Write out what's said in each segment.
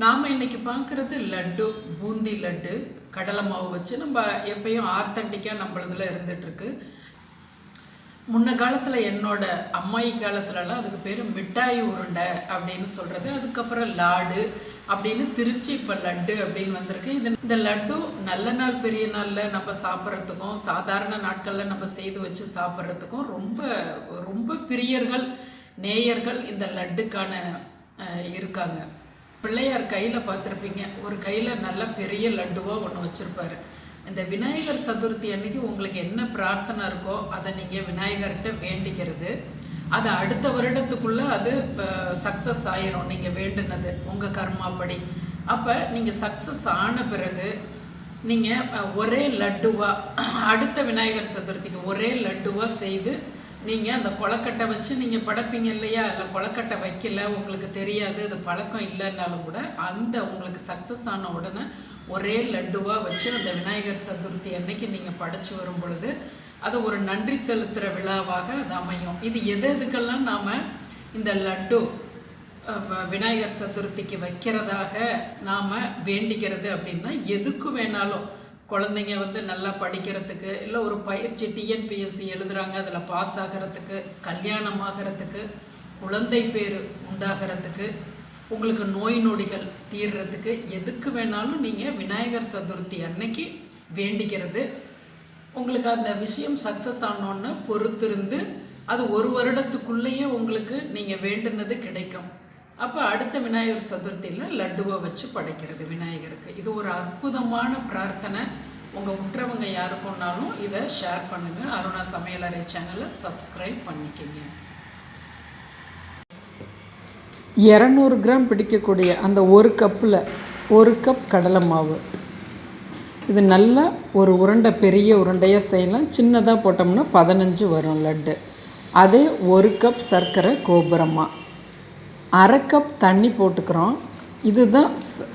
நாம் இன்றைக்கி பார்க்குறது லட்டு, பூந்தி லட்டு, கடலை மாவு வச்சு நம்ம எப்பயும் ஆத்தன்டிக்காக நம்மளதில் இருந்துகிட்ருக்கு. முன்ன காலத்தில் என்னோட அம்மாயி காலத்துலலாம் அதுக்கு பேர் மிட்டாய் உருண்டை அப்படின்னு சொல்கிறது. அதுக்கப்புறம் லாடு அப்படின்னு திருச்சி இப்போ லட்டு அப்படின்னு வந்திருக்கு. இந்த லட்டு நல்ல நாள் பெரிய நாளில் நம்ம சாப்பிட்றதுக்கும் சாதாரண நாட்களில் நம்ம செய்து வச்சு சாப்பிட்றதுக்கும் ரொம்ப ரொம்ப பிரியர்கள், நேயர்கள் இந்த லட்டுக்கான இருக்காங்க. பிள்ளையார் கையில் பார்த்துருப்பீங்க, ஒரு கையில் நல்ல பெரிய லட்டுவாக ஒன்று வச்சுருப்பாரு. இந்த விநாயகர் சதுர்த்தி அன்னைக்கு உங்களுக்கு என்ன பிரார்த்தனை இருக்கோ அதை நீங்கள் விநாயகர்கிட்ட வேண்டிக்கிறது. அது அடுத்த வருடத்துக்குள்ளே அது சக்ஸஸ் ஆயிரும், நீங்கள் வேண்டுனது உங்கள் கர்மாப்படி. அப்போ நீங்கள் சக்ஸஸ் ஆன பிறகு நீங்கள் ஒரே லட்டுவாக அடுத்த விநாயகர் சதுர்த்திக்கு ஒரே லட்டுவாக செய்து நீங்கள் அந்த கொலக்கட்டை வச்சு நீங்கள் படைப்பீங்க இல்லையா? இல்லை கொலக்கட்டை வைக்கல, உங்களுக்கு தெரியாது, அது பழக்கம் இல்லைன்னாலும் கூட அந்த உங்களுக்கு சக்ஸஸ் ஆன உடனே ஒரே லட்டுவாக வச்சு அந்த விநாயகர் சதுர்த்தி அன்னைக்கு நீங்கள் படைச்சி வரும் பொழுது அது ஒரு நன்றி செலுத்துகிற விழாவாக அது அமையும். இது எதுக்கெல்லாம் நாம் இந்த லட்டு விநாயகர் சதுர்த்திக்கு வைக்கிறதாக நாம் வேண்டிக்கிறது அப்படின்னா, எதுக்கு வேணாலும் குழந்தைங்க நல்லா படிக்கிறதுக்கு, இல்லை ஒரு பயிற்சி டிஎன்பிஎஸ்சி எழுதுகிறாங்க அதில் பாஸ் ஆகிறதுக்கு, கல்யாணம் ஆகிறதுக்கு, குழந்தை பேர் உண்டாகிறதுக்கு, உங்களுக்கு நோய் நொடிகள் தீர்றதுக்கு, எதுக்கு வேணாலும் நீங்கள் விநாயகர் சதுர்த்தி அன்னைக்கு வேண்டிக்கிறது. உங்களுக்கு அந்த விஷயம் சக்ஸஸ் ஆனோன்னு பொறுத்திருந்து அது ஒரு வருடத்துக்குள்ளேயே உங்களுக்கு நீங்கள் வேண்டுனது கிடைக்கும். அப்போ அடுத்த விநாயகர் சதுர்த்தியில் லட்டுவை வச்சு படைக்கிறது விநாயகருக்கு. இது ஒரு அற்புதமான பிரார்த்தனை. உங்கள் உற்றவங்க யாருக்குன்னாலும் இதை ஷேர் பண்ணுங்கள். அருணா சமையலறை சேனலை சப்ஸ்கிரைப் பண்ணிக்கங்க. 200 கிராம் பிடிக்கக்கூடிய அந்த ஒரு கப்பில் 1 கப் கடலை மாவு. இது நல்லா ஒரு உருண்டை, பெரிய உருண்டையாக செய்யலாம். சின்னதாக போட்டோம்னா 15 வரும் லட்டு. அதே 1 கப் சர்க்கரை கோபுரமாக, 1/2 கப் தண்ணி போட்டுக்கிறோம். இதுதான்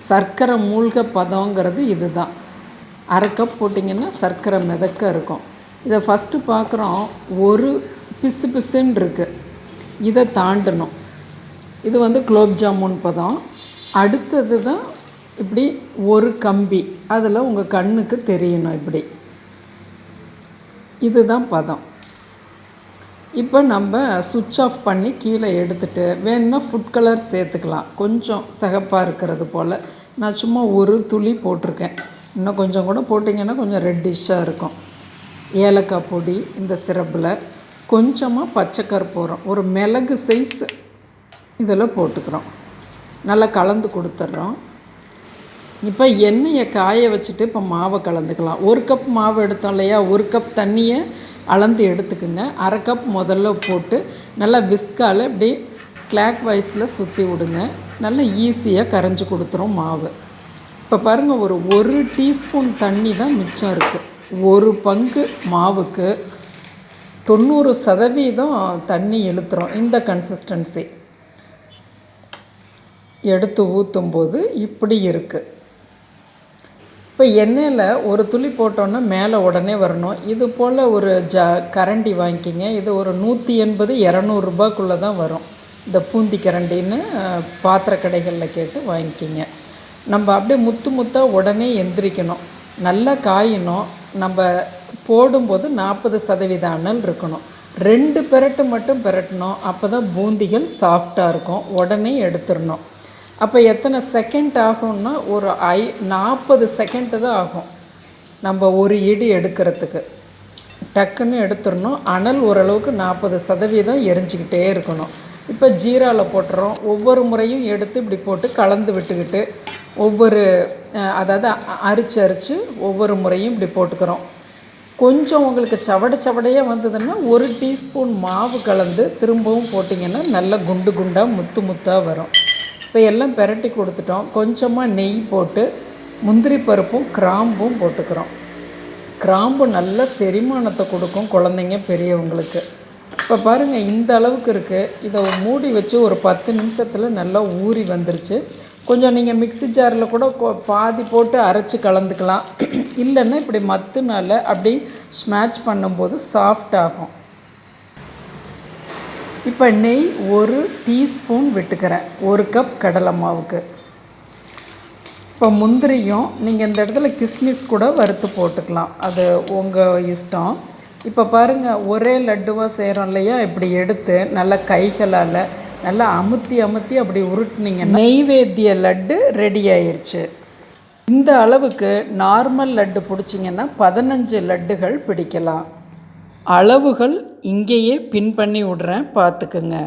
சர்க்கரை மூழ்க பதங்கிறது. இதுதான் 1/2 கப் போட்டிங்கன்னா சர்க்கரை மிதக்க இருக்கும். இதை ஃபஸ்ட்டு பார்க்குறோம், ஒரு பிசு பிசுன்னு இருக்குது, இதை தாண்டணும். இது குலோப் ஜாமுன் பதம். அடுத்தது தான் இப்படி ஒரு கம்பி, அதில் உங்கள் கண்ணுக்கு தெரியணும் இப்படி. இதுதான் பதம். இப்போ நம்ம சுவிட்ச் ஆஃப் பண்ணி கீழே எடுத்துகிட்டு வேணுன்னா ஃபுட் கலர் சேர்த்துக்கலாம், கொஞ்சம் சிகப்பாக இருக்கிறது போல். நான் சும்மா ஒரு துளி போட்டிருக்கேன், இன்னும் கொஞ்சம் கூட போட்டிங்கன்னா கொஞ்சம் ரெட்டிஷ்ஷாக இருக்கும். ஏலக்காய் பொடி இந்த சிரப்பில், கொஞ்சமாக பச்சை கற்பூரம், ஒரு மிளகு சைஸ் இதில் போட்டுக்கிறோம். நல்லா கலந்து கொடுத்துட்றோம். இப்போ எண்ணெயை காய வச்சுட்டு இப்போ மாவை கலந்துக்கலாம். 1 கப் மாவு எடுத்தோம் இல்லையா, 1 கப் தண்ணியை அளந்து எடுத்துக்குங்க. 1/2 கப் முதல்ல போட்டு நல்லா விஸ்கால் இப்படி கிளாக் வைஸில் சுற்றி விடுங்க. நல்லா ஈஸியாக கரைஞ்சி கொடுத்துரும் மாவு. இப்போ பாருங்கள், ஒரு டீஸ்பூன் தண்ணி தான் மிச்சம் இருக்குது. ஒரு பங்கு மாவுக்கு 90% தண்ணி இழுத்துரும். இந்த கன்சிஸ்டன்சி எடுத்து ஊற்றும்போது இப்படி இருக்குது. இப்போ எண்ணெயில் ஒரு துளி போட்டோன்னா மேலே உடனே வரணும். இது போல் ஒரு கரண்டி வாங்கிக்கிங்க. இது ஒரு 180-200 ரூபாய்க்குள்ளே தான் வரும். இந்த பூந்தி கரண்டின்னு பாத்திர கடைகளில் கேட்டு வாங்கிக்கிங்க. நம்ம அப்படியே முத்து முத்தாக உடனே எந்திரிக்கணும், நல்லா காயணும். நம்ம போடும்போது 40% அனல் இருக்கணும். 2 பெரட்டு மட்டும் பெரட்டணும். அப்போ தான் பூந்திகள் சாஃப்டாக இருக்கும். உடனே எடுத்துடணும். அப்போ எத்தனை செகண்ட் ஆகும்னா, ஒரு 40 செகண்டு தான் ஆகும் நம்ம ஒரு இடி எடுக்கிறதுக்கு. டக்குன்னு எடுத்துடணும். அனல் ஓரளவுக்கு 40% எரிஞ்சிக்கிட்டே இருக்கணும். இப்போ ஜீராவில் போட்டுறோம். ஒவ்வொரு முறையும் எடுத்து இப்படி போட்டு கலந்து விட்டுக்கிட்டு அதாவது அரிச்சு ஒவ்வொரு முறையும் இப்படி போட்டுக்கிறோம். கொஞ்சம் உங்களுக்கு சவடையாக வந்ததுன்னா 1 டீஸ்பூன் மாவு கலந்து திரும்பவும் போட்டிங்கன்னா நல்லா குண்டு குண்டாக முத்து முத்தாக வரும். இப்போ எல்லாம் பெரட்டி கொடுத்துட்டோம். கொஞ்சமாக நெய் போட்டு முந்திரி பருப்பும் கிராம்பும் போட்டுக்கிறோம். கிராம்பு நல்ல செரிமானத்தை கொடுக்கும் குழந்தைங்க பெரியவங்களுக்கு. இப்போ பாருங்கள், இந்த அளவுக்கு இருக்குது. இதை மூடி வச்சு ஒரு 10 நிமிஷத்தில் நல்லா ஊறி வந்துருச்சு. கொஞ்சம் நீங்கள் மிக்ஸி ஜாரில் கூட பாதி போட்டு அரைச்சி கலந்துக்கலாம். இல்லைன்னா இப்படி மத்துனால அப்படி ஸ்மாஷ் பண்ணும்போது சாஃப்ட் ஆகும். இப்போ நெய் 1 டீஸ்பூன் விட்டுக்கிறேன் 1 கப் கடலை மாவுக்கு. இப்போ முந்திரியும் நீங்கள் இந்த இடத்துல கிஸ்மிஸ் கூட வறுத்து போட்டுக்கலாம், அது உங்கள் இஷ்டம். இப்போ பாருங்கள், ஒரே லட்டுவாக செய்கிறோம் இல்லையா, இப்படி எடுத்து நல்லா கைகளால் நல்லா அமுத்தி அமுத்தி அப்படி உருட்டினீங்க, நெய்வேத்திய லட்டு ரெடி ஆயிடுச்சு. இந்த அளவுக்கு நார்மல் லட்டு பிடிச்சிங்கன்னா 15 லட்டுகள் பிடிக்கலாம். அளவுகள் இங்கேயே பின் பண்ணி விட்றேன், பார்த்துக்குங்க.